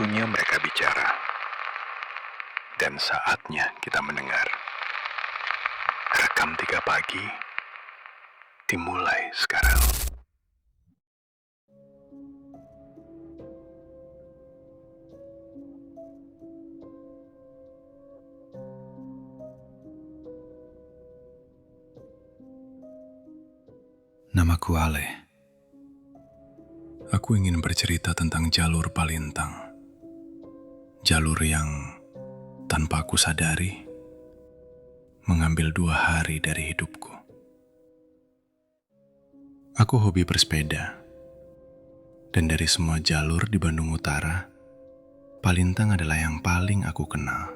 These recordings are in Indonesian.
Waktunya mereka bicara, dan saatnya kita mendengar. Rekam 3 pagi, dimulai sekarang. Namaku Ale. Aku ingin bercerita tentang jalur Palintang. Jalur yang tanpa aku sadari mengambil 2 hari dari hidupku. Aku hobi bersepeda. Dan dari semua jalur di Bandung Utara, Palintang adalah yang paling aku kenal.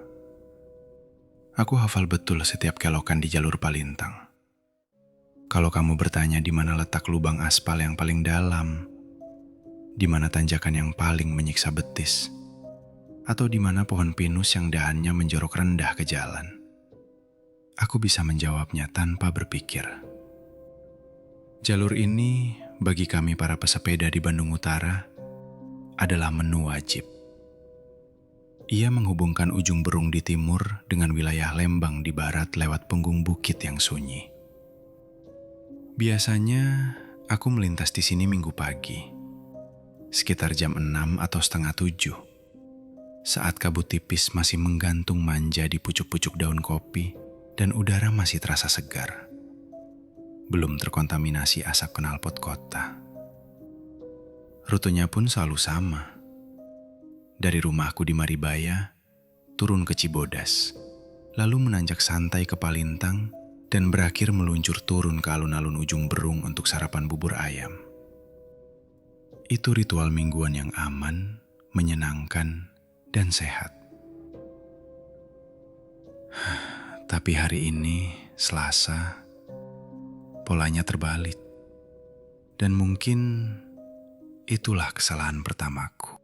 Aku hafal betul setiap kelokan di jalur Palintang. Kalau kamu bertanya di mana letak lubang aspal yang paling dalam, di mana tanjakan yang paling menyiksa betis, atau di mana pohon pinus yang dahannya menjorok rendah ke jalan, aku bisa menjawabnya tanpa berpikir. Jalur ini bagi kami para pesepeda di Bandung Utara adalah menu wajib. Ia menghubungkan ujung Berung di timur dengan wilayah Lembang di barat lewat punggung bukit yang sunyi. Biasanya aku melintas di sini minggu pagi, sekitar jam 6 atau setengah 7, saat kabut tipis masih menggantung manja di pucuk-pucuk daun kopi dan udara masih terasa segar. Belum terkontaminasi asap knalpot kota. Rutenya pun selalu sama. Dari rumahku di Maribaya, turun ke Cibodas, lalu menanjak santai ke Palintang, dan berakhir meluncur turun ke alun-alun ujung Berung untuk sarapan bubur ayam. Itu ritual mingguan yang aman, menyenangkan, dan sehat. Tapi hari ini, Selasa, polanya terbalik. Dan mungkin itulah kesalahan pertamaku.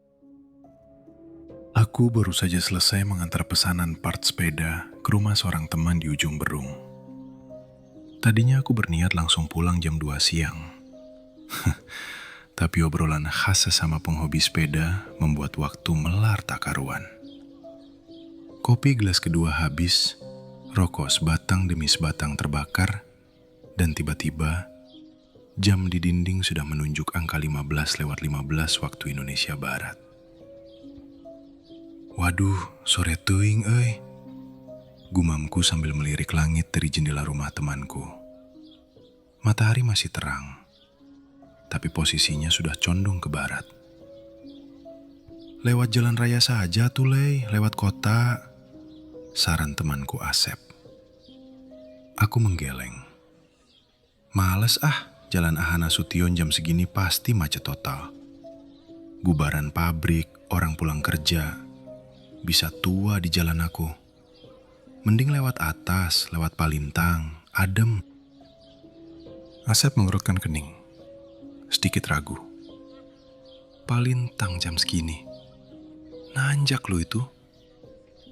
Aku baru saja selesai mengantar pesanan part sepeda ke rumah seorang teman di ujung Berung. Tadinya aku berniat langsung pulang jam 2 siang. Tapi obrolan khas sesama penghobi sepeda membuat waktu melar tak karuan. Kopi gelas kedua habis, rokok sebatang demi sebatang terbakar, dan tiba-tiba jam di dinding sudah menunjuk angka 15:15 waktu Indonesia Barat. Waduh, sore teuing euy. Gumamku sambil melirik langit dari jendela rumah temanku. Matahari masih terang, tapi posisinya sudah condong ke barat. Lewat jalan raya saja tuh, Lei, lewat kota, saran temanku Asep. Aku menggeleng. Males jalan Ahana Sution jam segini pasti macet total. Bubaran pabrik, orang pulang kerja, bisa tua di jalan aku. Mending lewat atas, lewat Palintang, adem. Asep mengerutkan kening, sedikit ragu. Palintang jam segini, nanjak lo itu.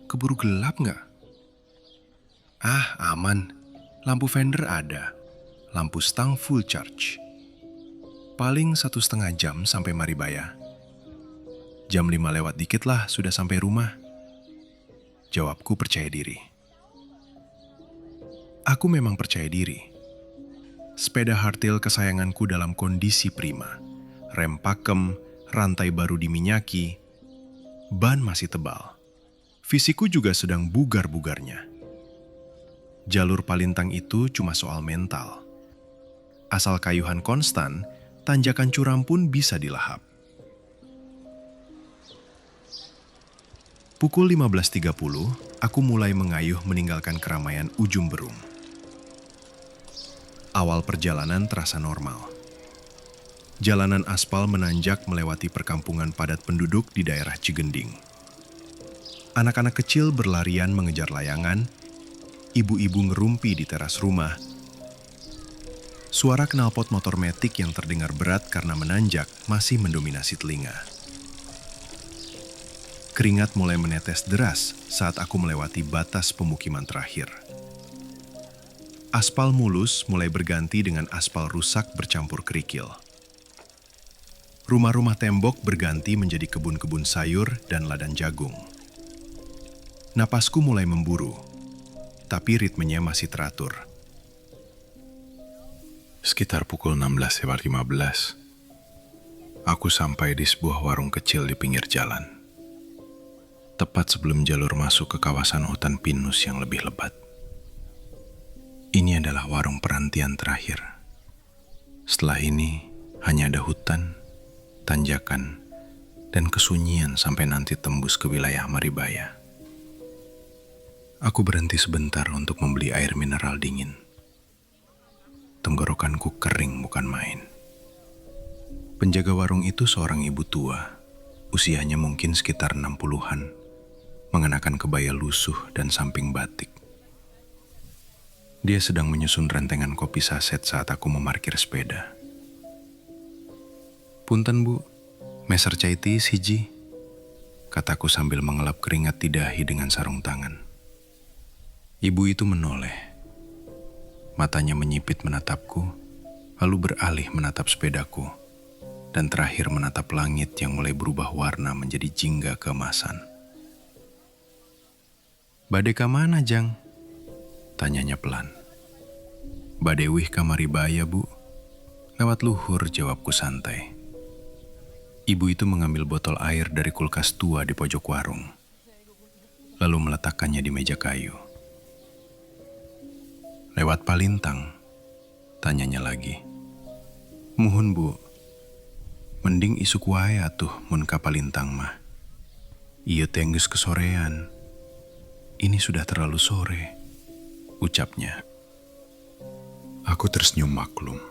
Keburu gelap nggak? Aman. Lampu fender ada, lampu stang full charge. Paling 1,5 jam sampai Maribaya. Jam 5 lewat dikit lah sudah sampai rumah. Jawabku percaya diri. Aku memang percaya diri. Sepeda hardtail kesayanganku dalam kondisi prima. Rem pakem, rantai baru diminyaki, ban masih tebal. Fisikku juga sedang bugar-bugarnya. Jalur Palintang itu cuma soal mental. Asal kayuhan konstan, tanjakan curam pun bisa dilahap. Pukul 15.30, aku mulai mengayuh meninggalkan keramaian ujung Berung. Awal perjalanan terasa normal. Jalanan aspal menanjak melewati perkampungan padat penduduk di daerah Cigending. Anak-anak kecil berlarian mengejar layangan, ibu-ibu ngerumpi di teras rumah. Suara knalpot motor metik yang terdengar berat karena menanjak masih mendominasi telinga. Keringat mulai menetes deras saat aku melewati batas pemukiman terakhir. Aspal mulus mulai berganti dengan aspal rusak bercampur kerikil. Rumah-rumah tembok berganti menjadi kebun-kebun sayur dan ladang jagung. Napasku mulai memburu, tapi ritmenya masih teratur. Sekitar pukul 16:15, aku sampai di sebuah warung kecil di pinggir jalan. Tepat sebelum jalur masuk ke kawasan hutan pinus yang lebih lebat. Ini adalah warung perantian terakhir. Setelah ini, hanya ada hutan, tanjakan, dan kesunyian sampai nanti tembus ke wilayah Maribaya. Aku berhenti sebentar untuk membeli air mineral dingin. Tenggorokanku kering bukan main. Penjaga warung itu seorang ibu tua, usianya mungkin sekitar 60-an, mengenakan kebaya lusuh dan samping batik. Dia sedang menyusun rentengan kopi saset saat aku memarkir sepeda. "Punten bu, meser chai tea siji," kataku sambil mengelap keringat di dahi dengan sarung tangan. Ibu itu menoleh. Matanya menyipit menatapku, lalu beralih menatap sepedaku, dan terakhir menatap langit yang mulai berubah warna menjadi jingga keemasan. "Bade ka mana, Jang?" tanyanya pelan. "Bade wih ka Maribaya, Bu." "Lewat luhur," jawabku santai. Ibu itu mengambil botol air dari kulkas tua di pojok warung, lalu meletakkannya di meja kayu. "Lewat Palintang?" tanyanya lagi. "Muhun bu, mending isuk wae atuh mun ka Palintang mah. Ieu teh geus kesorean. Ini sudah terlalu sore," ucapnya. Aku tersenyum maklum.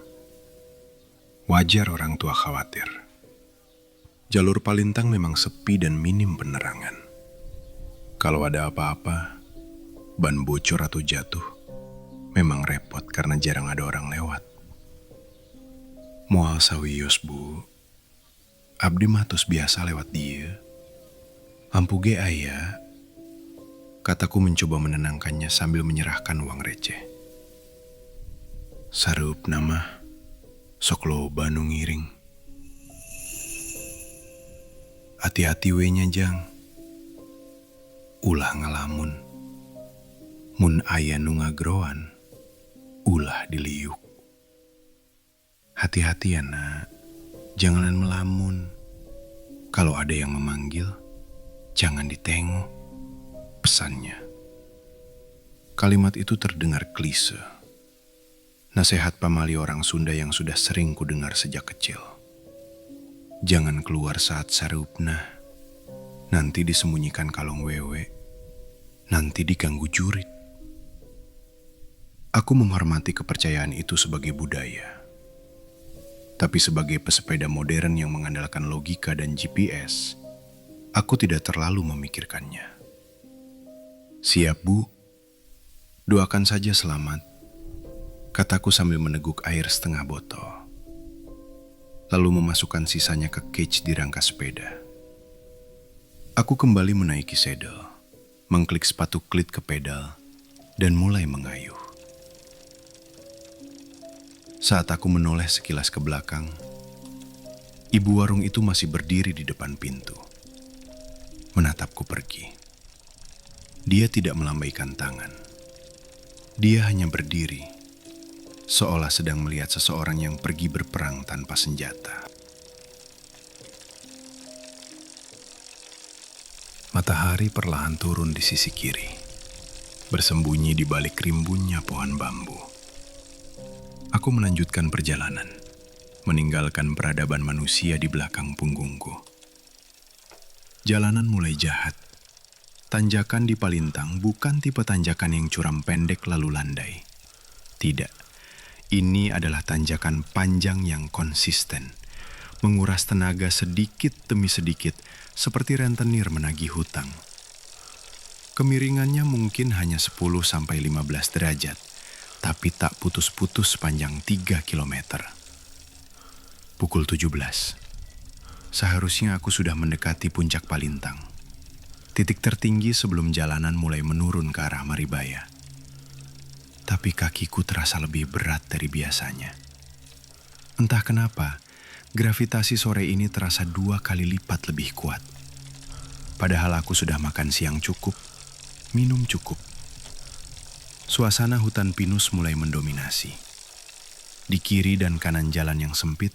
Wajar orang tua khawatir. Jalur Palintang memang sepi dan minim penerangan. Kalau ada apa-apa, ban bocor atau jatuh, memang repot karena jarang ada orang lewat. "Moal sawios bu, abdi matus biasa lewat dia. Ampuge aya," kataku mencoba menenangkannya sambil menyerahkan uang receh. "Sareup nama, sok loba nu ngiring. Hati-hati we nya Jang. Ulah ngalamun. Mun aya nu ngagroan, ulah diliuk. Hati-hati ya nak, jangan melamun. Kalau ada yang memanggil, jangan ditengok," pesannya. Kalimat itu terdengar klise. Nasihat pamali orang Sunda yang sudah sering kudengar sejak kecil. Jangan keluar saat sareupna, nanti disembunyikan kalong wewe, nanti diganggu jurit. Aku menghormati kepercayaan itu sebagai budaya. Tapi sebagai pesepeda modern yang mengandalkan logika dan GPS, aku tidak terlalu memikirkannya. "Siap bu, doakan saja selamat," kataku sambil meneguk air setengah botol. Lalu memasukkan sisanya ke cage di rangka sepeda. Aku kembali menaiki sedel, mengklik sepatu klit ke pedal, dan mulai mengayuh. Saat aku menoleh sekilas ke belakang, ibu warung itu masih berdiri di depan pintu, menatapku pergi. Dia tidak melambaikan tangan. Dia hanya berdiri, seolah sedang melihat seseorang yang pergi berperang tanpa senjata. Matahari perlahan turun di sisi kiri, bersembunyi di balik rimbunnya pohon bambu. Aku melanjutkan perjalanan, meninggalkan peradaban manusia di belakang punggungku. Jalanan mulai jahat. Tanjakan di Palintang bukan tipe tanjakan yang curam pendek lalu landai. Tidak. Ini adalah tanjakan panjang yang konsisten, menguras tenaga sedikit demi sedikit, seperti rentenir menagih hutang. Kemiringannya mungkin hanya 10-15 derajat, tapi tak putus-putus sepanjang 3 kilometer. Pukul 17. Seharusnya aku sudah mendekati puncak Palintang. Titik tertinggi sebelum jalanan mulai menurun ke arah Maribaya. Tapi kakiku terasa lebih berat dari biasanya. Entah kenapa, Gravitasi sore ini terasa 2 kali lipat lebih kuat. Padahal aku sudah makan siang cukup, minum cukup. Suasana hutan pinus mulai mendominasi. Di kiri dan kanan jalan yang sempit,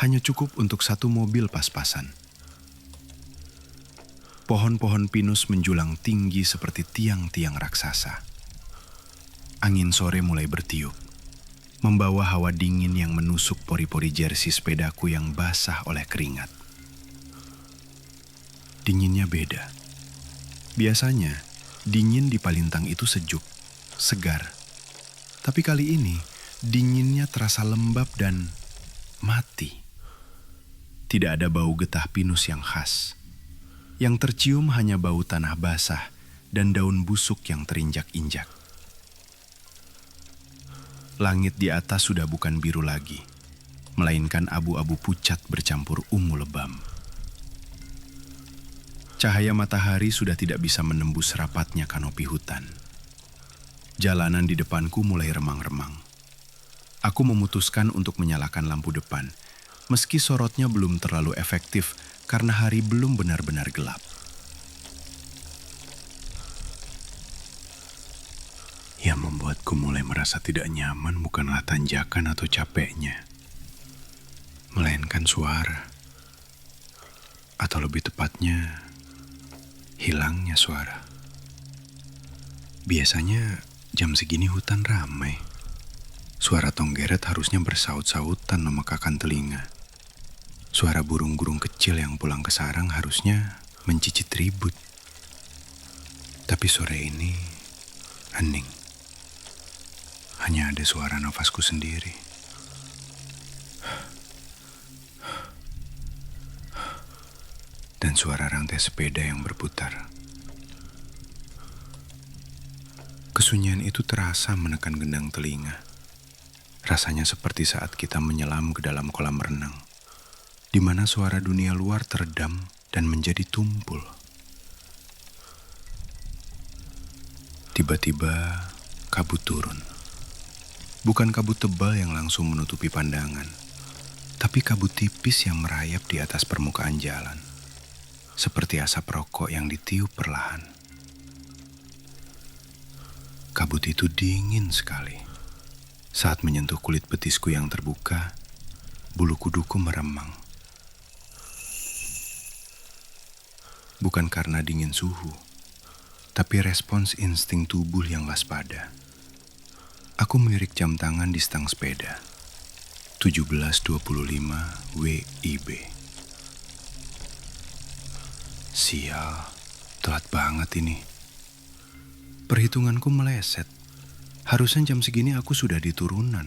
hanya cukup untuk 1 mobil pas-pasan. Pohon-pohon pinus menjulang tinggi seperti tiang-tiang raksasa. Angin sore mulai bertiup, membawa hawa dingin yang menusuk pori-pori jersey sepedaku yang basah oleh keringat. Dinginnya beda. Biasanya, dingin di Palintang itu sejuk, segar. Tapi kali ini, dinginnya terasa lembab dan mati. Tidak ada bau getah pinus yang khas. Yang tercium hanya bau tanah basah dan daun busuk yang terinjak-injak. Langit di atas sudah bukan biru lagi, melainkan abu-abu pucat bercampur ungu lebam. Cahaya matahari sudah tidak bisa menembus rapatnya kanopi hutan. Jalanan di depanku mulai remang-remang. Aku memutuskan untuk menyalakan lampu depan, meski sorotnya belum terlalu efektif karena hari belum benar-benar gelap. Yang membuatku mulai merasa tidak nyaman bukanlah tanjakan atau capeknya, melainkan suara. Atau lebih tepatnya, hilangnya suara. Biasanya jam segini hutan ramai. Suara tonggeret harusnya bersaut-sautan memekakan telinga. Suara burung-burung kecil yang pulang ke sarang harusnya mencicit ribut. Tapi sore ini hening. Hanya ada suara nafasku sendiri. Dan suara rantai sepeda yang berputar. Kesunyian itu terasa menekan gendang telinga. Rasanya seperti saat kita menyelam ke dalam kolam renang, di mana suara dunia luar teredam dan menjadi tumpul. Tiba-tiba kabut turun. Bukan kabut tebal yang langsung menutupi pandangan, tapi kabut tipis yang merayap di atas permukaan jalan, seperti asap rokok yang ditiup perlahan. Kabut itu dingin sekali. Saat menyentuh kulit betisku yang terbuka, bulu kuduku meremang. Bukan karena dingin suhu, tapi respons insting tubuh yang waspada. Aku melirik jam tangan di stang sepeda. 17.25 WIB. Sial, telat banget ini. Perhitunganku meleset. Harusnya jam segini aku sudah di turunan.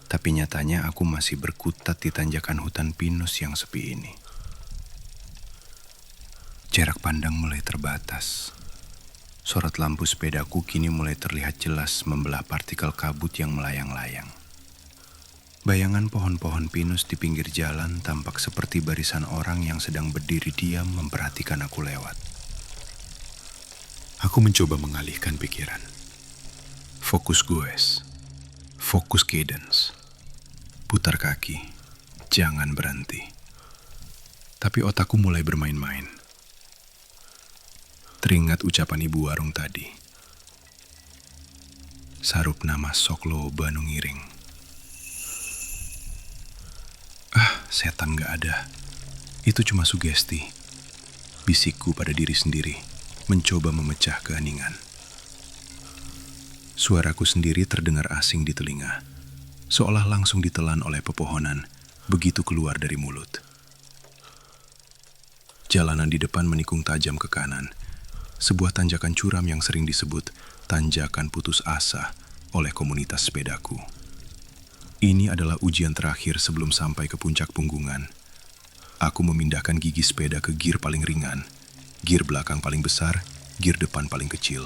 Tapi nyatanya aku masih berkutat di tanjakan hutan pinus yang sepi ini. Jarak pandang mulai terbatas. Sorot lampu sepedaku kini mulai terlihat jelas membelah partikel kabut yang melayang-layang. Bayangan pohon-pohon pinus di pinggir jalan tampak seperti barisan orang yang sedang berdiri diam memperhatikan aku lewat. Aku mencoba mengalihkan pikiran. Fokus goes, fokus cadence, putar kaki, jangan berhenti. Tapi otakku mulai bermain-main. Teringat ucapan ibu warung tadi. Sarup nama Soklo Banu Ngiring. Setan gak ada. Itu cuma sugesti. Bisikku pada diri sendiri, mencoba memecah keheningan. Suaraku sendiri terdengar asing di telinga, seolah langsung ditelan oleh pepohonan begitu keluar dari mulut. Jalanan di depan menikung tajam ke kanan, sebuah tanjakan curam yang sering disebut tanjakan putus asa oleh komunitas sepedaku. Ini adalah ujian terakhir sebelum sampai ke puncak punggungan. Aku memindahkan gigi sepeda ke gear paling ringan, gear belakang paling besar, gear depan paling kecil.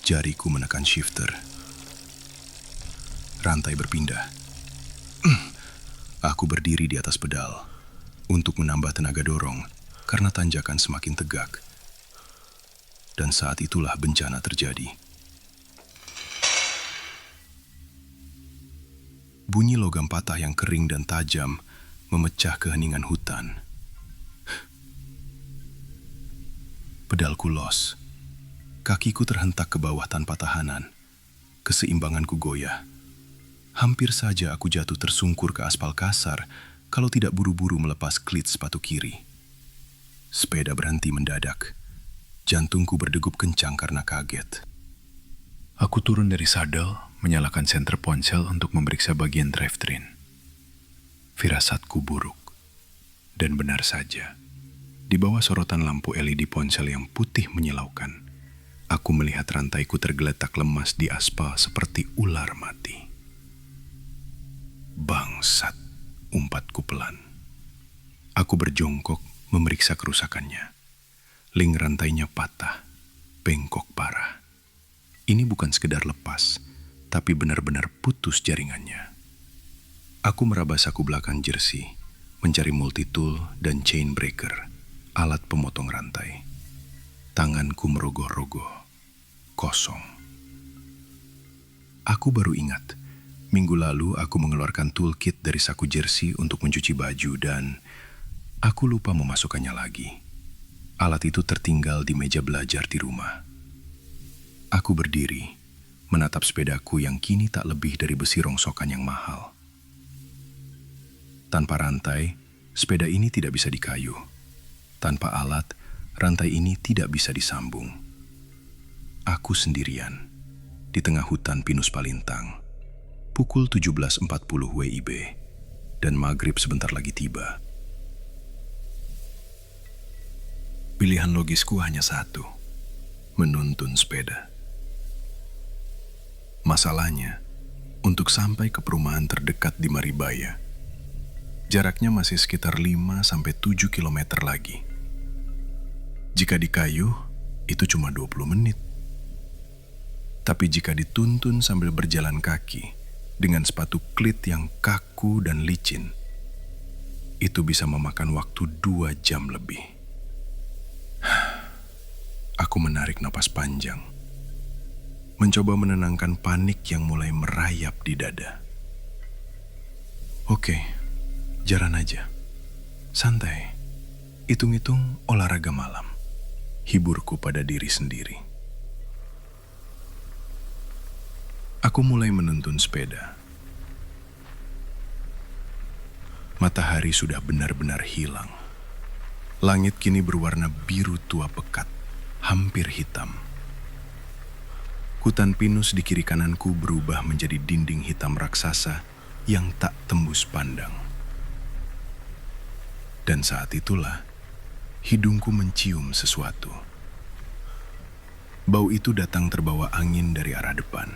Jariku menekan shifter. Rantai berpindah. Aku berdiri di atas pedal untuk menambah tenaga dorong karena tanjakan semakin tegak. Dan saat itulah bencana terjadi. Bunyi logam patah yang kering dan tajam memecah keheningan hutan. Pedalku los. Kakiku terhentak ke bawah tanpa tahanan. Keseimbanganku goyah. Hampir saja aku jatuh tersungkur ke aspal kasar kalau tidak buru-buru melepas klit sepatu kiri. Sepeda berhenti mendadak. Jantungku berdegup kencang karena kaget. Aku turun dari sadel, menyalakan senter ponsel untuk memeriksa bagian drivetrain. Firasatku buruk. Dan benar saja. Di bawah sorotan lampu LED ponsel yang putih menyilaukan, aku melihat rantaiku tergeletak lemas di aspal seperti ular mati. Bangsat, umpatku pelan. Aku berjongkok memeriksa kerusakannya. Link rantainya patah, bengkok parah. Ini bukan sekedar lepas, tapi benar-benar putus jaringannya. Aku meraba saku belakang jersey, mencari multitool dan chain breaker, alat pemotong rantai. Tanganku merogoh-rogoh, kosong. Aku baru ingat, minggu lalu aku mengeluarkan toolkit dari saku jersey untuk mencuci baju dan aku lupa memasukkannya lagi. Alat itu tertinggal di meja belajar di rumah. Aku berdiri, menatap sepedaku yang kini tak lebih dari besi rongsokan yang mahal. Tanpa rantai, sepeda ini tidak bisa dikayu. Tanpa alat, rantai ini tidak bisa disambung. Aku sendirian, di tengah hutan pinus palintang. Pukul 17.40 WIB, dan maghrib sebentar lagi tiba. Pilihan logisku hanya satu, menuntun sepeda. Masalahnya, untuk sampai ke perumahan terdekat di Maribaya, jaraknya masih sekitar 5-7 kilometer lagi. Jika dikayu, itu cuma 20 menit. Tapi jika dituntun sambil berjalan kaki, dengan sepatu klit yang kaku dan licin, itu bisa memakan waktu 2 jam lebih. Aku menarik napas panjang, mencoba menenangkan panik yang mulai merayap di dada. Oke, jalan aja. Santai. Hitung-hitung olahraga malam. Hiburku pada diri sendiri. Aku mulai menuntun sepeda. Matahari sudah benar-benar hilang. Langit kini berwarna biru tua pekat, hampir hitam. Hutan pinus di kiri kananku berubah menjadi dinding hitam raksasa yang tak tembus pandang. Dan saat itulah, hidungku mencium sesuatu. Bau itu datang terbawa angin dari arah depan,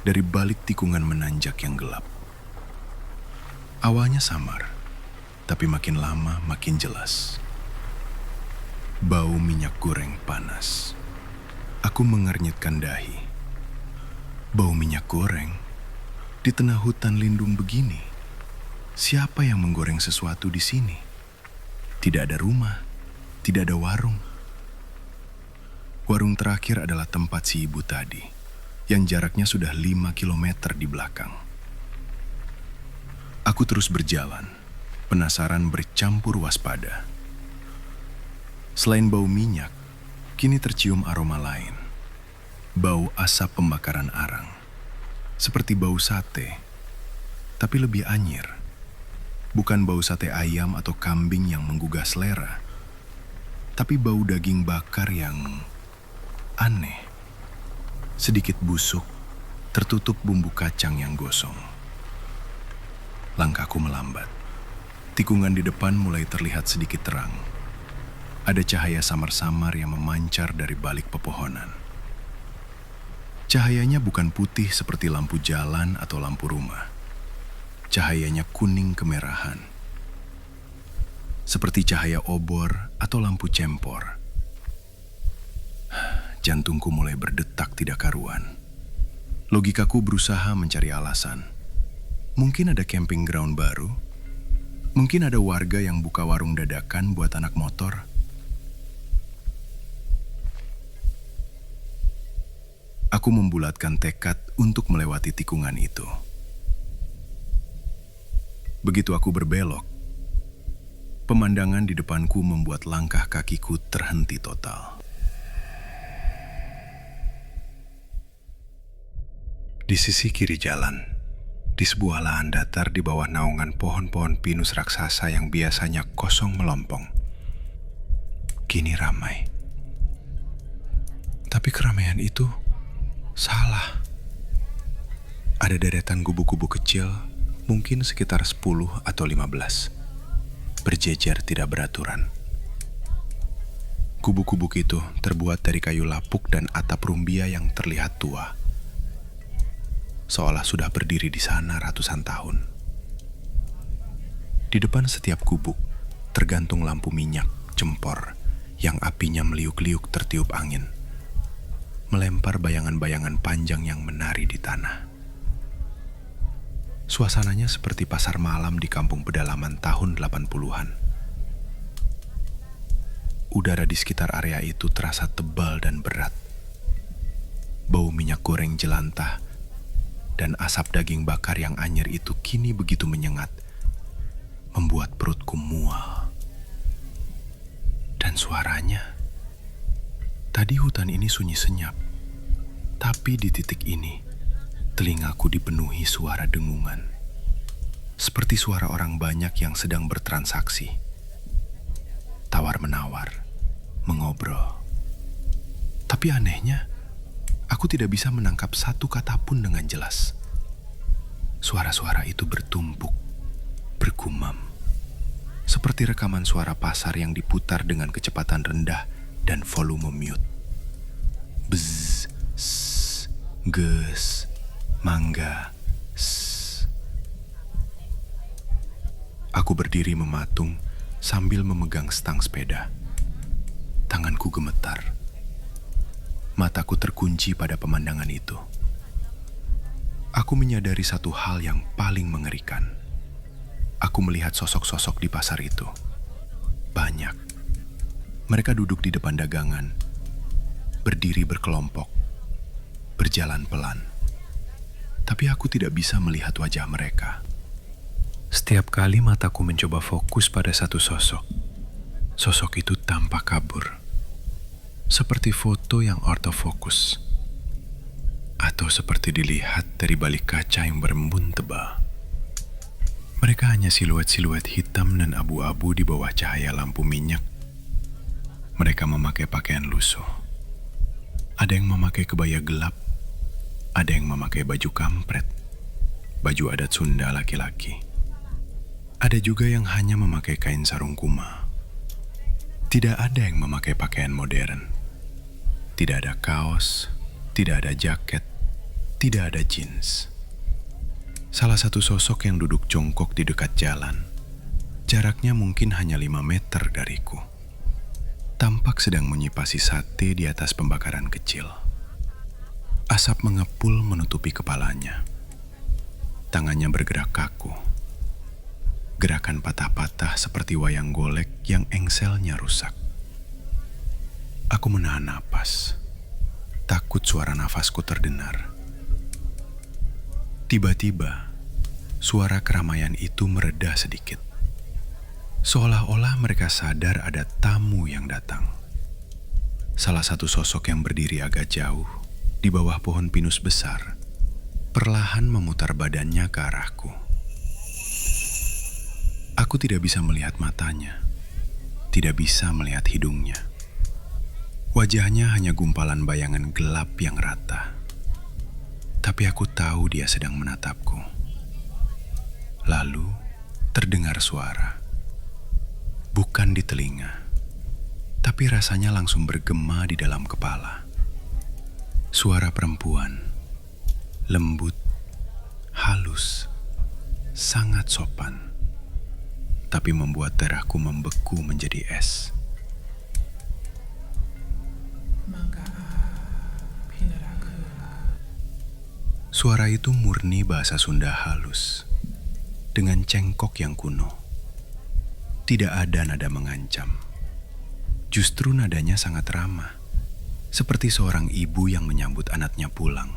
dari balik tikungan menanjak yang gelap. Awalnya samar, tapi makin lama makin jelas. Bau minyak goreng panas. Aku mengernyitkan dahi. Bau minyak goreng di tengah hutan lindung begini. Siapa yang menggoreng sesuatu di sini? Tidak ada rumah, tidak ada warung. Warung terakhir adalah tempat si ibu tadi, yang jaraknya sudah 5 kilometer di belakang. Aku terus berjalan, penasaran bercampur waspada. Selain bau minyak, kini tercium aroma lain. Bau asap pembakaran arang. Seperti bau sate, tapi lebih anyir. Bukan bau sate ayam atau kambing yang menggugah selera, tapi bau daging bakar yang aneh. Sedikit busuk, tertutup bumbu kacang yang gosong. Langkahku melambat. Tikungan di depan mulai terlihat sedikit terang. Ada cahaya samar-samar yang memancar dari balik pepohonan. Cahayanya bukan putih seperti lampu jalan atau lampu rumah. Cahayanya kuning kemerahan. Seperti cahaya obor atau lampu cempor. Jantungku mulai berdetak tidak karuan. Logikaku berusaha mencari alasan. Mungkin ada camping ground baru. Mungkin ada warga yang buka warung dadakan buat anak motor. Aku membulatkan tekad untuk melewati tikungan itu. Begitu aku berbelok, pemandangan di depanku membuat langkah kakiku terhenti total. Di sisi kiri jalan, di sebuah lahan datar di bawah naungan pohon-pohon pinus raksasa yang biasanya kosong melompong, kini ramai. Tapi keramaian itu salah. Ada deretan gubuk-gubuk kecil, mungkin sekitar 10 atau 15, berjejer tidak beraturan. Gubuk-gubuk itu terbuat dari kayu lapuk dan atap rumbia yang terlihat tua, seolah sudah berdiri di sana ratusan tahun. Di depan setiap gubuk tergantung lampu minyak cempor yang apinya meliuk-liuk tertiup angin, melempar bayangan-bayangan panjang yang menari di tanah. Suasananya seperti pasar malam di kampung pedalaman tahun 80-an. Udara di sekitar area itu terasa tebal dan berat. Bau minyak goreng jelantah dan asap daging bakar yang anyir itu kini begitu menyengat, membuat perutku mual. Dan suaranya, tadi hutan ini sunyi senyap, tapi di titik ini, telingaku dipenuhi suara dengungan. Seperti suara orang banyak yang sedang bertransaksi. Tawar-menawar, mengobrol. Tapi anehnya, aku tidak bisa menangkap satu kata pun dengan jelas. Suara-suara itu bertumpuk, bergumam, seperti rekaman suara pasar yang diputar dengan kecepatan rendah dan volume mute. Bzz, ss, ges, mangga, ss. Aku berdiri mematung sambil memegang stang sepeda. Tanganku gemetar. Mataku terkunci pada pemandangan itu. Aku menyadari satu hal yang paling mengerikan. Aku melihat sosok-sosok di pasar itu. Banyak. Mereka duduk di depan dagangan, berdiri berkelompok, berjalan pelan. Tapi aku tidak bisa melihat wajah mereka. Setiap kali mataku mencoba fokus pada satu sosok, sosok itu tampak kabur. Seperti foto yang autofokus, atau seperti dilihat dari balik kaca yang berembun tebal. Mereka hanya siluet-siluet hitam dan abu-abu di bawah cahaya lampu minyak. Mereka memakai pakaian lusuh. Ada yang memakai kebaya gelap, ada yang memakai baju kampret, baju adat Sunda laki-laki. Ada juga yang hanya memakai kain sarung kuma. Tidak ada yang memakai pakaian modern. Tidak ada kaos, tidak ada jaket, tidak ada jeans. Salah satu sosok yang duduk jongkok di dekat jalan, jaraknya mungkin hanya 5 meter dariku. Tampak sedang menyipasi sate di atas pembakaran kecil. Asap mengepul menutupi kepalanya. Tangannya bergerak kaku. Gerakan patah-patah seperti wayang golek yang engselnya rusak. Aku menahan napas. Takut suara nafasku terdengar. Tiba-tiba, suara keramaian itu mereda sedikit. Seolah-olah mereka sadar ada tamu yang datang. Salah satu sosok yang berdiri agak jauh, di bawah pohon pinus besar, perlahan memutar badannya ke arahku. Aku tidak bisa melihat matanya, tidak bisa melihat hidungnya. Wajahnya hanya gumpalan bayangan gelap yang rata. Tapi aku tahu dia sedang menatapku. Lalu terdengar suara. Bukan di telinga, tapi rasanya langsung bergema di dalam kepala. Suara perempuan, lembut, halus, sangat sopan, tapi membuat darahku membeku menjadi es. Suara itu murni bahasa Sunda halus, dengan cengkok yang kuno. Tidak ada nada mengancam. Justru nadanya sangat ramah, seperti seorang ibu yang menyambut anaknya pulang.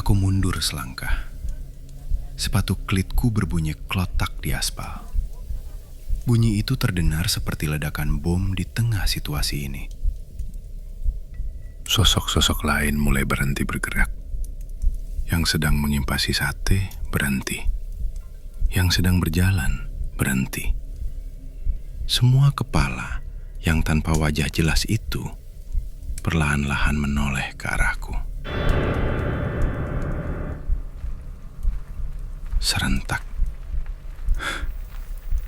Aku mundur selangkah. Sepatu klitku berbunyi klotak di aspal. Bunyi itu terdengar seperti ledakan bom di tengah situasi ini. Sosok-sosok lain mulai berhenti bergerak. Yang sedang mengimpasi sate berhenti. Yang sedang berjalan berhenti. Semua kepala yang tanpa wajah jelas itu perlahan-lahan menoleh ke arahku. Serentak.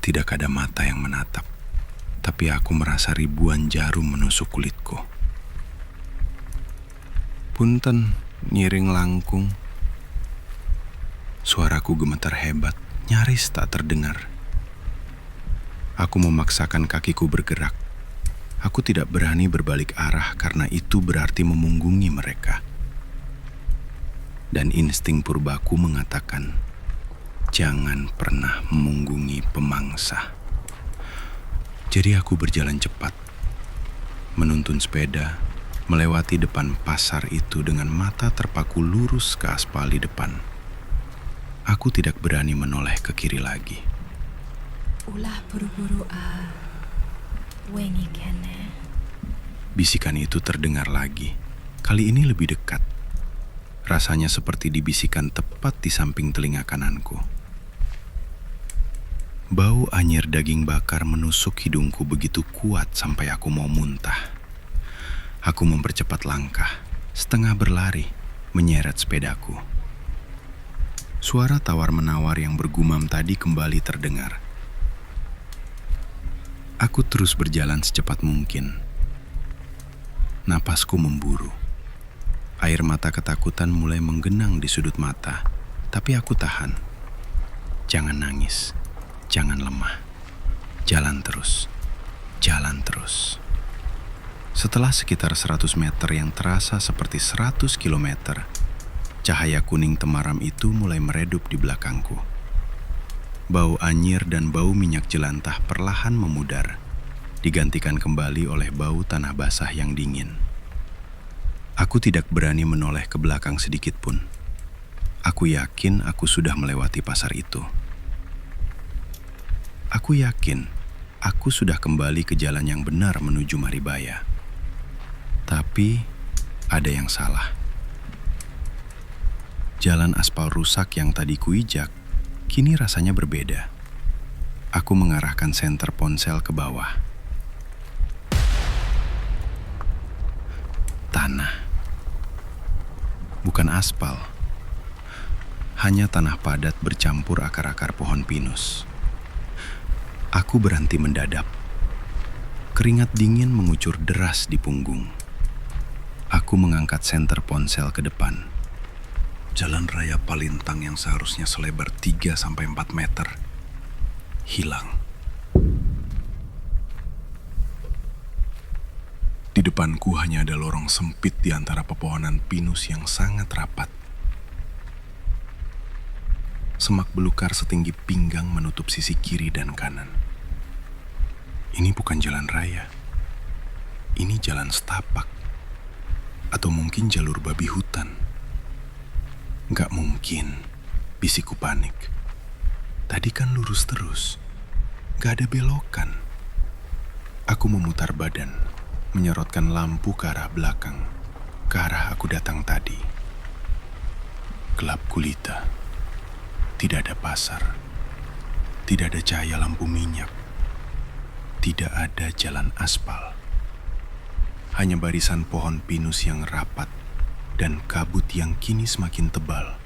Tidak ada mata yang menatap, tapi aku merasa ribuan jarum menusuk kulitku. Punten, nyiring langkung. Suaraku gemetar hebat, nyaris tak terdengar. Aku memaksakan kakiku bergerak. Aku tidak berani berbalik arah karena itu berarti memunggungi mereka. Dan insting purbaku mengatakan, jangan pernah memunggungi pemangsa. Jadi aku berjalan cepat, menuntun sepeda, melewati depan pasar itu dengan mata terpaku lurus ke aspal di depan. Aku tidak berani menoleh ke kiri lagi. Ulah buru-buru wengi kene. Bisikan itu terdengar lagi, kali ini lebih dekat. Rasanya seperti dibisikkan tepat di samping telinga kananku. Bau anyir daging bakar menusuk hidungku begitu kuat sampai aku mau muntah. Aku mempercepat langkah, setengah berlari, menyeret sepedaku. Suara tawar-menawar yang bergumam tadi kembali terdengar. Aku terus berjalan secepat mungkin. Napasku memburu. Air mata ketakutan mulai menggenang di sudut mata, tapi aku tahan. Jangan nangis. Jangan lemah. Jalan terus. Jalan terus. Setelah sekitar 100 meter yang terasa seperti 100 kilometer, cahaya kuning temaram itu mulai meredup di belakangku. Bau anyir dan bau minyak jelantah perlahan memudar, digantikan kembali oleh bau tanah basah yang dingin. Aku tidak berani menoleh ke belakang sedikit pun. Aku yakin aku sudah melewati pasar itu. Aku yakin aku sudah kembali ke jalan yang benar menuju Maribaya. Tapi ada yang salah. Jalan aspal rusak yang tadi kuijak, kini rasanya berbeda. Aku mengarahkan senter ponsel ke bawah. Tanah. Bukan aspal. Hanya tanah padat bercampur akar-akar pohon pinus. Aku berhenti mendadak. Keringat dingin mengucur deras di punggung. Aku mengangkat senter ponsel ke depan. Jalan raya Palintang yang seharusnya selebar 3-4 meter hilang. Di depanku hanya ada lorong sempit di antara pepohonan pinus yang sangat rapat. Semak belukar setinggi pinggang menutup sisi kiri dan kanan. Ini bukan jalan raya. Ini jalan setapak. Atau mungkin jalur babi hutan. Gak mungkin, bisikku panik. Tadi kan lurus terus. Gak ada belokan. Aku memutar badan, menyorotkan lampu ke arah belakang, ke arah aku datang tadi. Gelap gulita. Tidak ada pasar. Tidak ada cahaya lampu minyak. Tidak ada jalan aspal. Hanya barisan pohon pinus yang rapat dan kabut yang kini semakin tebal,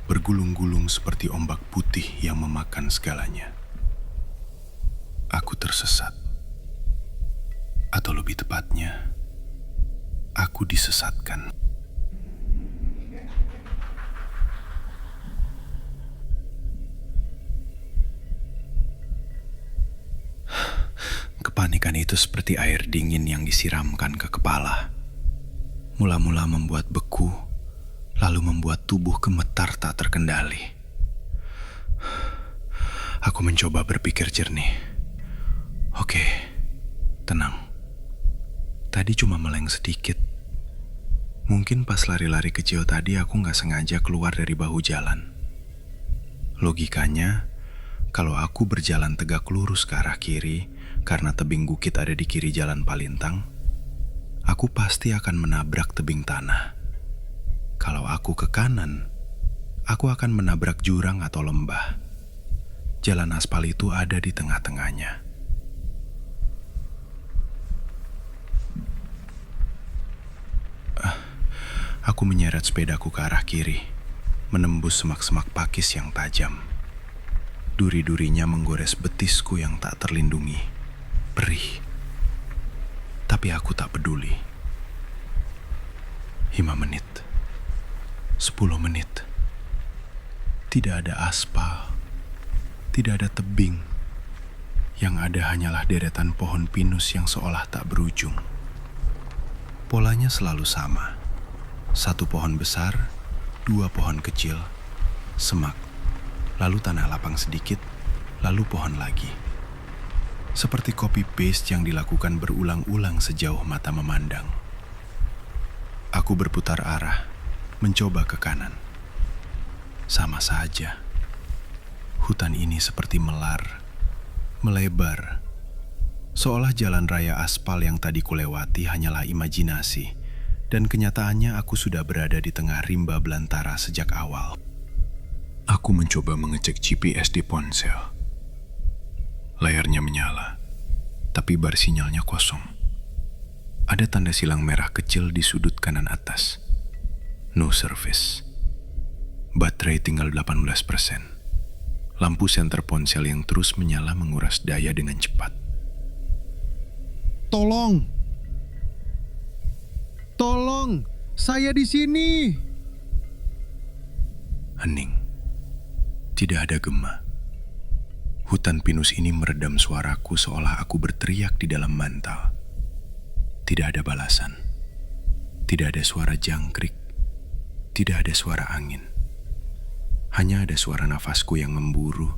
bergulung-gulung seperti ombak putih yang memakan segalanya. Aku tersesat. Atau lebih tepatnya, aku disesatkan. Kepanikan itu seperti air dingin yang disiramkan ke kepala. Mula-mula membuat beku, lalu membuat tubuh gemetar tak terkendali. Aku mencoba berpikir jernih. Oke, tenang. Tadi cuma meleng sedikit. Mungkin pas lari-lari kecil tadi aku nggak sengaja keluar dari bahu jalan. Logikanya, kalau aku berjalan tegak lurus ke arah kiri karena tebing bukit ada di kiri jalan Palintang, aku pasti akan menabrak tebing tanah. Kalau aku ke kanan, aku akan menabrak jurang atau lembah. Jalan aspal itu ada di tengah-tengahnya. Aku menyeret sepedaku ke arah kiri, menembus semak-semak pakis yang tajam. Duri-durinya menggores betisku yang tak terlindungi. Perih. Tapi aku tak peduli. 5 menit. 10 menit. Tidak ada aspal. Tidak ada tebing. Yang ada hanyalah deretan pohon pinus yang seolah tak berujung. Polanya selalu sama. 1 pohon besar, 2 pohon kecil, semak, lalu tanah lapang sedikit, lalu pohon lagi. Seperti copy paste yang dilakukan berulang-ulang sejauh mata memandang. Aku berputar arah, mencoba ke kanan. Sama saja. Hutan ini seperti melar, melebar. Seolah jalan raya aspal yang tadi kulewati hanyalah imajinasi, dan kenyataannya aku sudah berada di tengah rimba belantara sejak awal. Aku mencoba mengecek GPS di ponsel. Layarnya menyala, tapi bar sinyalnya kosong. Ada tanda silang merah kecil di sudut kanan atas. No service. Baterai tinggal 18%. Lampu senter ponsel yang terus menyala menguras daya dengan cepat. Tolong! Tolong! Saya di sini! Hening. Tidak ada gema. Hutan pinus ini meredam suaraku seolah aku berteriak di dalam bantal. Tidak ada balasan. Tidak ada suara jangkrik. Tidak ada suara angin. Hanya ada suara nafasku yang memburu.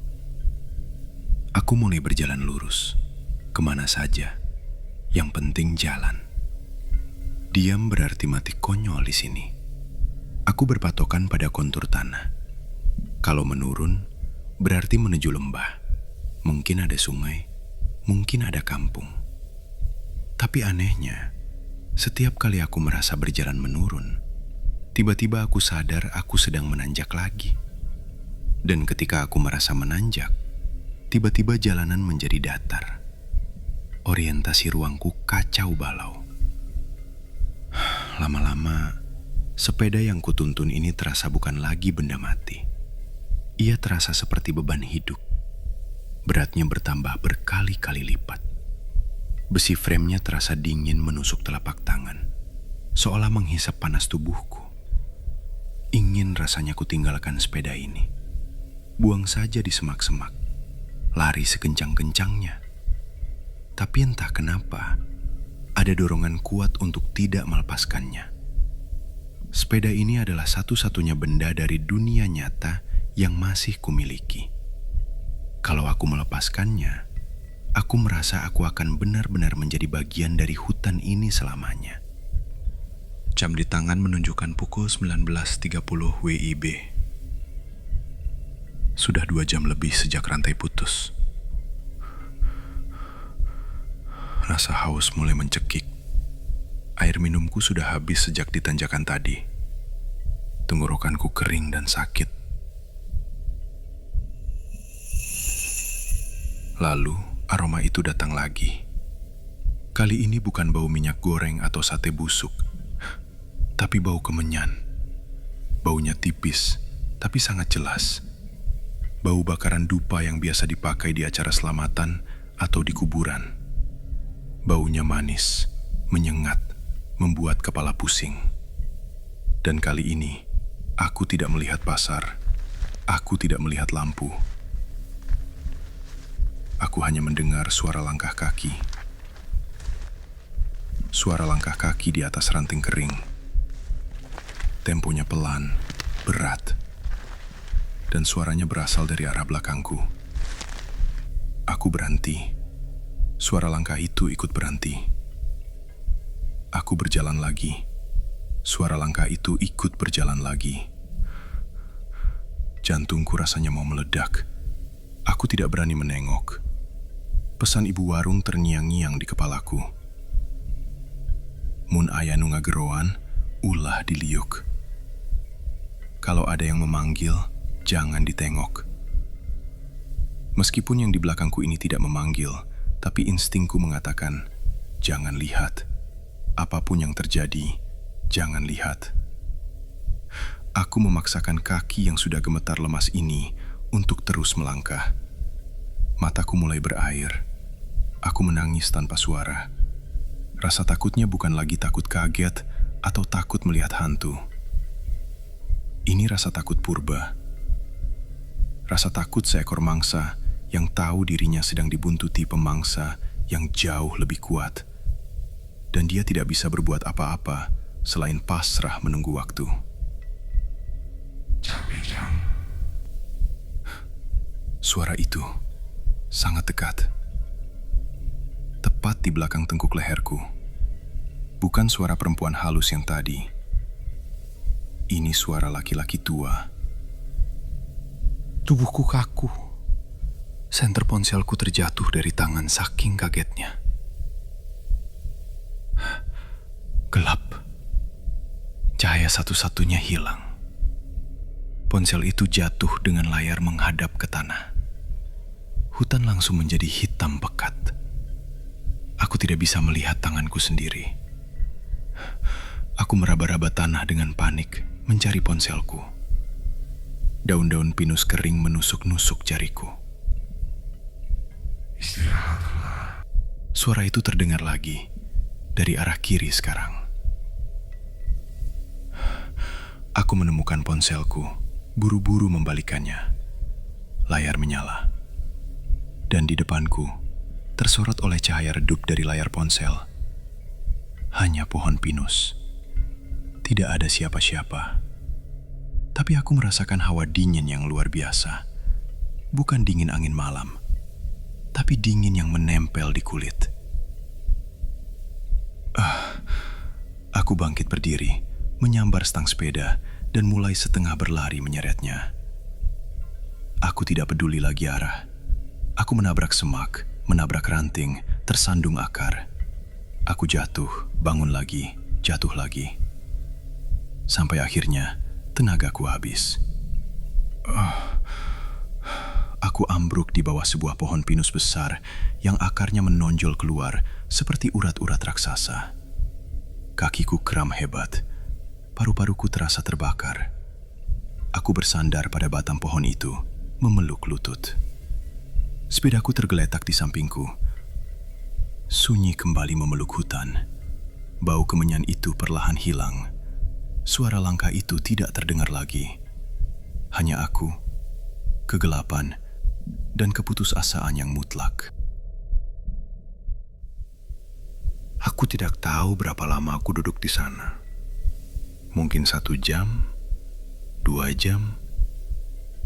Aku mulai berjalan lurus. Kemana saja. Yang penting jalan. Diam berarti mati konyol di sini. Aku berpatokan pada kontur tanah. Kalau menurun, berarti menuju lembah. Mungkin ada sungai, mungkin ada kampung. Tapi anehnya, setiap kali aku merasa berjalan menurun, tiba-tiba aku sadar aku sedang menanjak lagi. Dan ketika aku merasa menanjak, tiba-tiba jalanan menjadi datar. Orientasi ruangku kacau balau. Lama-lama, sepeda yang kutuntun ini terasa bukan lagi benda mati. Ia terasa seperti beban hidup. Beratnya bertambah berkali-kali lipat. Besi frame-nya terasa dingin menusuk telapak tangan, seolah menghisap panas tubuhku. Ingin rasanya kutinggalkan sepeda ini. Buang saja di semak-semak. Lari sekencang-kencangnya. Tapi entah kenapa, ada dorongan kuat untuk tidak melepaskannya. Sepeda ini adalah satu-satunya benda dari dunia nyata yang masih kumiliki. Kalau aku melepaskannya, aku merasa aku akan benar-benar menjadi bagian dari hutan ini selamanya. Jam di tangan menunjukkan pukul 19.30 WIB. Sudah 2 jam lebih sejak rantai putus. Rasa haus mulai mencekik. Air minumku sudah habis sejak di tanjakan tadi. Tenggorokanku kering dan sakit. Lalu aroma itu datang lagi. Kali ini bukan bau minyak goreng atau sate busuk, tapi bau kemenyan. Baunya tipis, tapi sangat jelas. Bau bakaran dupa yang biasa dipakai di acara selamatan atau di kuburan. Baunya manis, menyengat, membuat kepala pusing. Dan kali ini, aku tidak melihat pasar. Aku tidak melihat lampu. Aku hanya mendengar suara langkah kaki. Suara langkah kaki di atas ranting kering. Temponya pelan, berat. Dan suaranya berasal dari arah belakangku. Aku berhenti. Suara langkah itu ikut berhenti. Aku berjalan lagi. Suara langkah itu ikut berjalan lagi. Jantungku rasanya mau meledak. Aku tidak berani menengok. Pesan ibu warung terngiang-ngiang di kepalaku. Mun aya nu ngageroan, ulah diliuk. Kalau ada yang memanggil, jangan ditengok. Meskipun yang di belakangku ini tidak memanggil, tapi instingku mengatakan, jangan lihat. Apapun yang terjadi, jangan lihat. Aku memaksakan kaki yang sudah gemetar lemas ini untuk terus melangkah. Mataku mulai berair. Aku menangis tanpa suara. Rasa takutnya bukan lagi takut kaget atau takut melihat hantu. Ini rasa takut purba. Rasa takut seekor mangsa yang tahu dirinya sedang dibuntuti pemangsa yang jauh lebih kuat. Dan dia tidak bisa berbuat apa-apa selain pasrah menunggu waktu. Suara itu sangat dekat. Tepat di belakang tengkuk leherku. Bukan suara perempuan halus yang tadi. Ini suara laki-laki tua. Tubuhku kaku. Senter ponselku terjatuh dari tangan saking kagetnya. Gelap. Cahaya satu-satunya hilang. Ponsel itu jatuh dengan layar menghadap ke tanah. Hutan langsung menjadi hitam pekat. Aku tidak bisa melihat tanganku sendiri. Aku meraba-raba tanah dengan panik mencari ponselku. Daun-daun pinus kering menusuk-nusuk jariku. Istirahatlah. Suara itu terdengar lagi dari arah kiri sekarang. Aku menemukan ponselku, buru-buru membalikannya. Layar menyala. Dan di depanku, tersorot oleh cahaya redup dari layar ponsel. Hanya pohon pinus. Tidak ada siapa-siapa. Tapi aku merasakan hawa dingin yang luar biasa. Bukan dingin angin malam, tapi dingin yang menempel di kulit. Aku bangkit berdiri, menyambar stang sepeda, dan mulai setengah berlari menyeretnya. Aku tidak peduli lagi arah. Aku menabrak semak, menabrak ranting, tersandung akar. Aku jatuh, bangun lagi, jatuh lagi. Sampai akhirnya, tenagaku habis. Aku ambruk di bawah sebuah pohon pinus besar yang akarnya menonjol keluar seperti urat-urat raksasa. Kakiku kram hebat. Paru-paruku terasa terbakar. Aku bersandar pada batang pohon itu, memeluk lutut. Sepedaku tergeletak di sampingku. Sunyi kembali memeluk hutan. Bau kemenyan itu perlahan hilang. Suara langkah itu tidak terdengar lagi. Hanya aku, kegelapan, dan keputusasaan yang mutlak. Aku tidak tahu berapa lama aku duduk di sana. Mungkin 1 jam, 2 jam,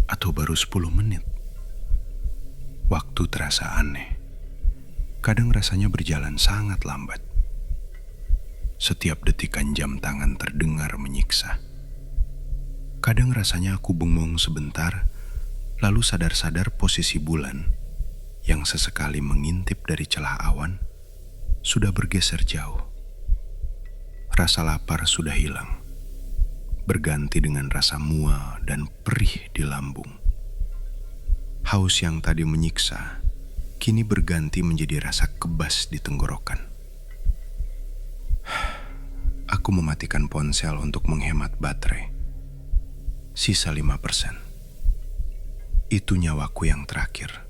atau baru 10 menit. Waktu terasa aneh. Kadang rasanya berjalan sangat lambat. Setiap detikan jam tangan terdengar menyiksa. Kadang rasanya aku bengong sebentar, lalu sadar-sadar posisi bulan yang sesekali mengintip dari celah awan sudah bergeser jauh. Rasa lapar sudah hilang, berganti dengan rasa mual dan perih di lambung. Haus yang tadi menyiksa, kini berganti menjadi rasa kebas di tenggorokan. Aku mematikan ponsel untuk menghemat baterai. Sisa 5%. Itu nyawaku yang terakhir.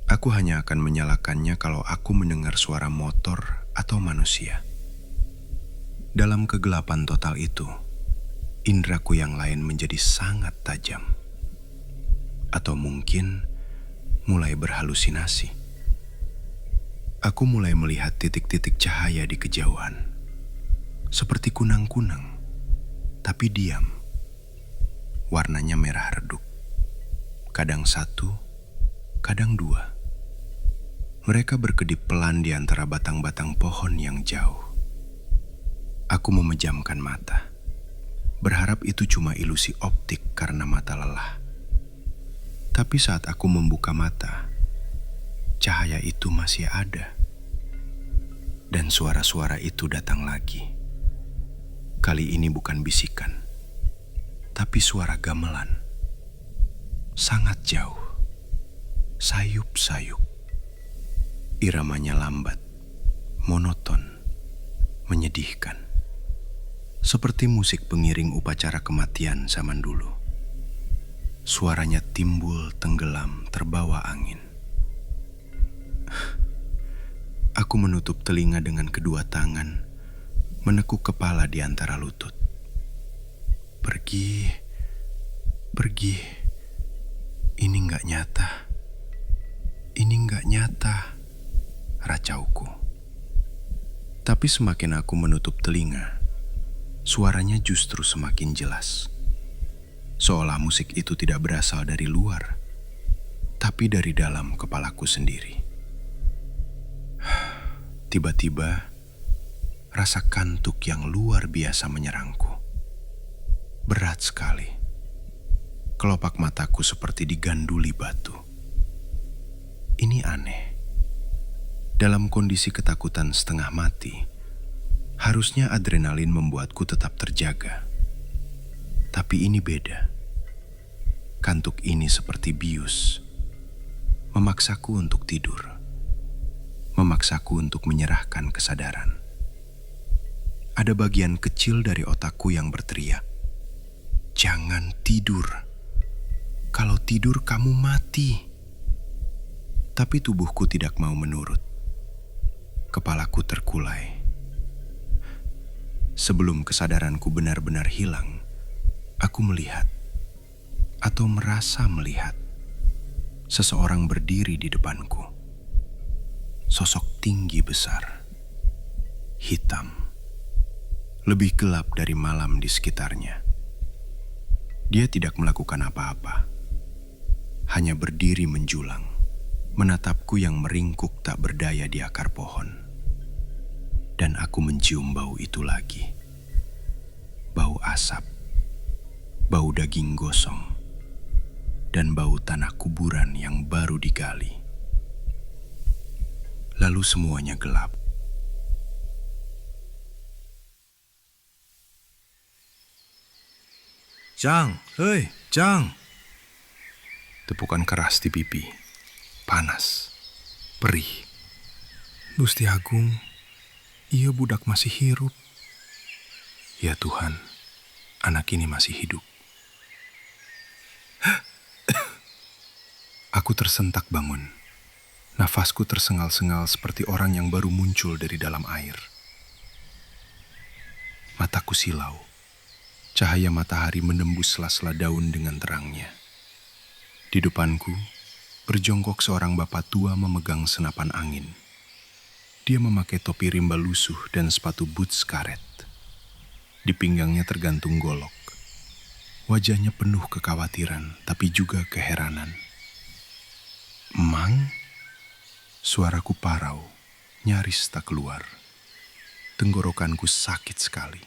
Aku hanya akan menyalakannya kalau aku mendengar suara motor atau manusia. Dalam kegelapan total itu, indraku yang lain menjadi sangat tajam. Atau mungkin mulai berhalusinasi. Aku mulai melihat titik-titik cahaya di kejauhan. Seperti kunang-kunang, tapi diam. Warnanya merah redup. Kadang 1, kadang 2. Mereka berkedip pelan di antara batang-batang pohon yang jauh. Aku memejamkan mata, berharap itu cuma ilusi optik karena mata lelah. Tapi saat aku membuka mata, cahaya itu masih ada. Dan suara-suara itu datang lagi. Kali ini bukan bisikan, tapi suara gamelan. Sangat jauh, sayup-sayup. Iramanya lambat, monoton, menyedihkan. Seperti musik pengiring upacara kematian zaman dulu. Suaranya timbul, tenggelam, terbawa angin. Aku menutup telinga dengan kedua tangan, menekuk kepala di antara lutut. Pergi, pergi. Ini nggak nyata. Ini nggak nyata, racauku. Tapi semakin aku menutup telinga, suaranya justru semakin jelas. Seolah musik itu tidak berasal dari luar, tapi dari dalam kepalaku sendiri. Tiba-tiba, rasa kantuk yang luar biasa menyerangku. Berat sekali. Kelopak mataku seperti diganduli batu. Ini aneh. Dalam kondisi ketakutan setengah mati, harusnya adrenalin membuatku tetap terjaga. Tapi ini beda. Kantuk ini seperti bius. Memaksaku untuk tidur. Memaksaku untuk menyerahkan kesadaran. Ada bagian kecil dari otakku yang berteriak, "Jangan tidur. Kalau tidur kamu mati." Tapi tubuhku tidak mau menurut. Kepalaku terkulai. Sebelum kesadaranku benar-benar hilang, aku melihat atau merasa melihat seseorang berdiri di depanku. Sosok tinggi besar, hitam, lebih gelap dari malam di sekitarnya. Dia tidak melakukan apa-apa, hanya berdiri menjulang, menatapku yang meringkuk tak berdaya di akar pohon. Dan aku mencium bau itu lagi. Bau asap, bau daging gosong, dan bau tanah kuburan yang baru digali. Lalu semuanya gelap. Jang, hei, Jang. Tepukan keras di pipi, panas, perih. Gusti Agung, iya budak masih hirup. Ya Tuhan, anak ini masih hidup. Aku tersentak bangun. Nafasku tersengal-sengal seperti orang yang baru muncul dari dalam air. Mataku silau. Cahaya matahari menembus sela-sela daun dengan terangnya. Di depanku, berjongkok seorang bapak tua memegang senapan angin. Dia memakai topi rimba lusuh dan sepatu boots karet. Di pinggangnya tergantung golok. Wajahnya penuh kekhawatiran, tapi juga keheranan. "Mang?" Suaraku parau, nyaris tak keluar. Tenggorokanku sakit sekali.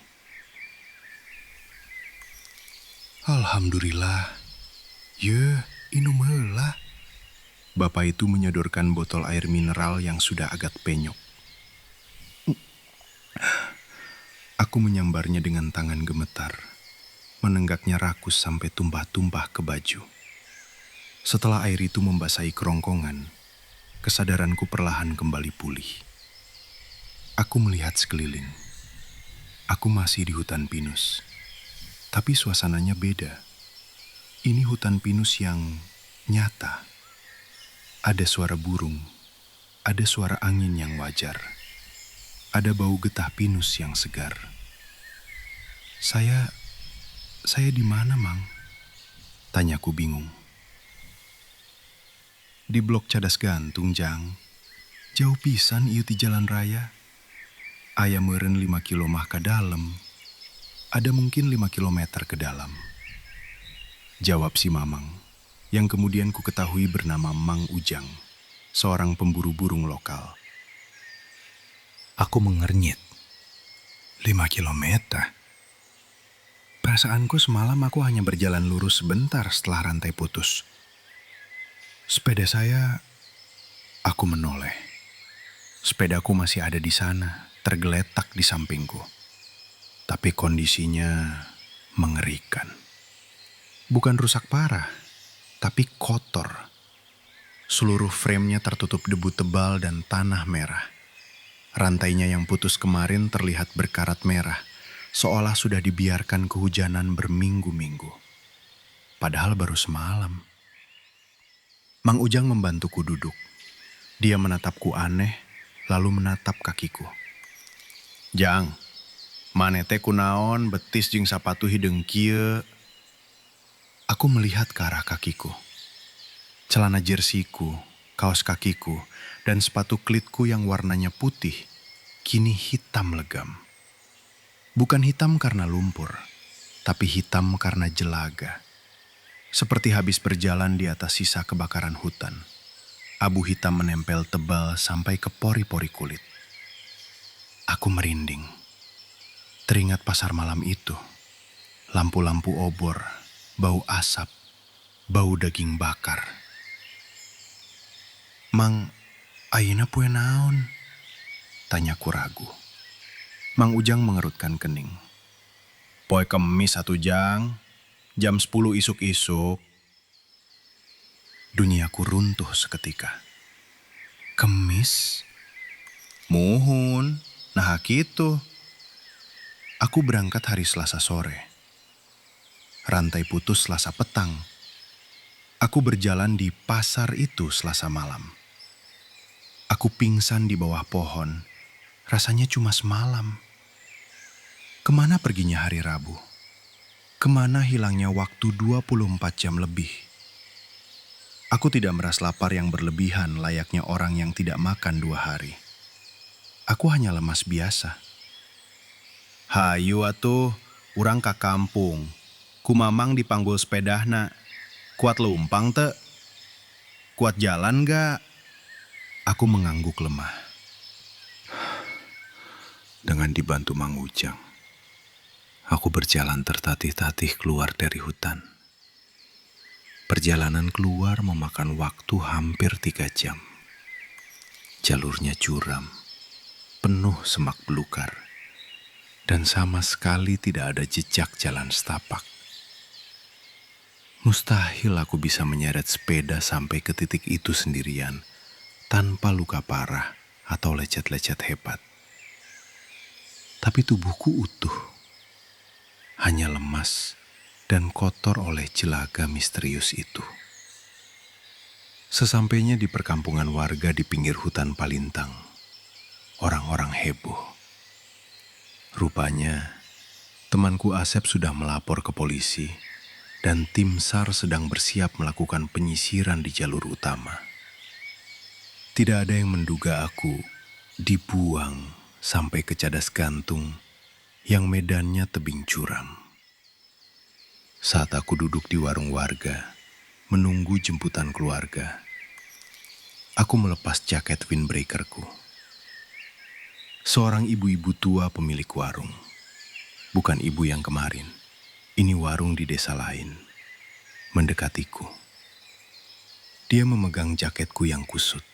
"Alhamdulillah. Ye, inum heula." Bapak itu menyodorkan botol air mineral yang sudah agak penyok. Aku menyambarnya dengan tangan gemetar, menenggaknya rakus sampai tumpah-tumpah ke baju. Setelah air itu membasahi kerongkongan, kesadaranku perlahan kembali pulih. Aku melihat sekeliling. Aku masih di hutan pinus, tapi suasananya beda. Ini hutan pinus yang nyata. Ada suara burung, ada suara angin yang wajar. Ada bau getah pinus yang segar. Saya di mana, Mang?" Tanyaku bingung. "Di blok cadas gantung, Jang. Jauh pisan ieu ti jalan raya. Aya meureun 5 kilo mah ka dalem. Ada mungkin 5 kilometer ke dalam." Jawab si Mamang, yang kemudian ku ketahui bernama Mang Ujang, seorang pemburu burung lokal. Aku mengernyit. 5 kilometer. Perasaanku semalam aku hanya berjalan lurus sebentar setelah rantai putus. Sepeda saya, aku menoleh. Sepedaku masih ada di sana, tergeletak di sampingku. Tapi kondisinya mengerikan. Bukan rusak parah, tapi kotor. Seluruh framenya tertutup debu tebal dan tanah merah. Rantainya yang putus kemarin terlihat berkarat merah, seolah sudah dibiarkan kehujanan berminggu-minggu. Padahal baru semalam. Mang Ujang membantuku duduk. Dia menatapku aneh, lalu menatap kakiku. "Jang, maneh teh kunaon betis jeung sapatu hideung kieu?" Aku melihat ke arah kakiku. Celana jersiku, kaos kakiku, dan sepatu klitku yang warnanya putih, kini hitam legam. Bukan hitam karena lumpur, tapi hitam karena jelaga. Seperti habis berjalan di atas sisa kebakaran hutan. Abu hitam menempel tebal sampai ke pori-pori kulit. Aku merinding. Teringat pasar malam itu. Lampu-lampu obor, bau asap, bau daging bakar. "Mang, ayeuna poe naon?" tanyaku ragu. Mang Ujang mengerutkan kening. "Poe Kemis atuh Jang, jam 10 isuk-isuk." Duniaku runtuh seketika. "Kemis? Muhun, nah kitu." Aku berangkat hari Selasa sore. Rantai putus Selasa petang. Aku berjalan di pasar itu Selasa malam. Aku pingsan di bawah pohon. Rasanya cuma semalam. Kemana perginya hari Rabu? Kemana hilangnya waktu 24 jam lebih? Aku tidak meras lapar yang berlebihan layaknya orang yang tidak makan 2 hari. Aku hanya lemas biasa. "Hayu atuh, urang ka kampung. Ku Mamang dipanggul sepedahna. Kuat lumpang teu? Kuat jalan gak?" Aku mengangguk lemah. Dengan dibantu Mang Ujang, aku berjalan tertatih-tatih keluar dari hutan. Perjalanan keluar memakan waktu hampir 3 jam. Jalurnya curam, penuh semak belukar, dan sama sekali tidak ada jejak jalan setapak. Mustahil aku bisa menyeret sepeda sampai ke titik itu sendirian, tanpa luka parah atau lecet-lecet hebat. Tapi tubuhku utuh, hanya lemas dan kotor oleh jelaga misterius itu. Sesampainya di perkampungan warga di pinggir hutan Palintang, orang-orang heboh. Rupanya, temanku Asep sudah melapor ke polisi dan tim SAR sedang bersiap melakukan penyisiran di jalur utama. Tidak ada yang menduga aku dibuang sampai ke Cadas Gantung yang medannya tebing curam. Saat aku duduk di warung warga, menunggu jemputan keluarga, aku melepas jaket windbreakerku. Seorang ibu-ibu tua pemilik warung. Bukan ibu yang kemarin. Ini warung di desa lain. Mendekatiku. Dia memegang jaketku yang kusut.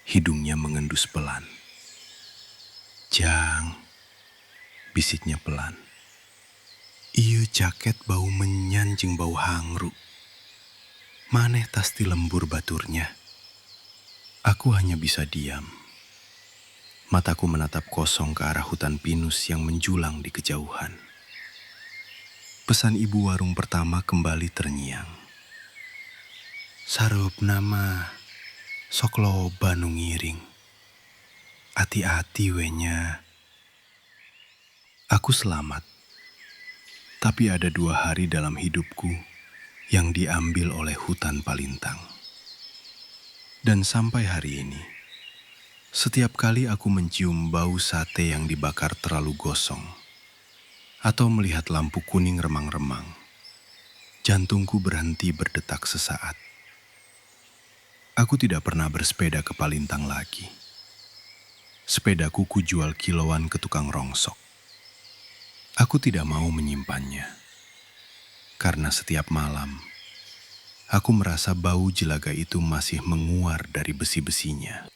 Hidungnya mengendus pelan. "Jang," bisiknya pelan. "Ieu jaket bau menyan jeung bau hangruk. Maneh pasti lembur baturnya." Aku hanya bisa diam. Mataku menatap kosong ke arah hutan pinus yang menjulang di kejauhan. Pesan ibu warung pertama kembali terngiang. "Sareupna mah sok loba nu ngiring. Ati-ati we nya." Aku selamat. Tapi ada 2 hari dalam hidupku yang diambil oleh hutan Palintang. Dan sampai hari ini, setiap kali aku mencium bau sate yang dibakar terlalu gosong, atau melihat lampu kuning remang-remang, jantungku berhenti berdetak sesaat. Aku tidak pernah bersepeda ke Palintang lagi. Sepedaku kujual kiloan ke tukang rongsok. Aku tidak mau menyimpannya, karena setiap malam aku merasa bau jelaga itu masih menguar dari besi-besinya.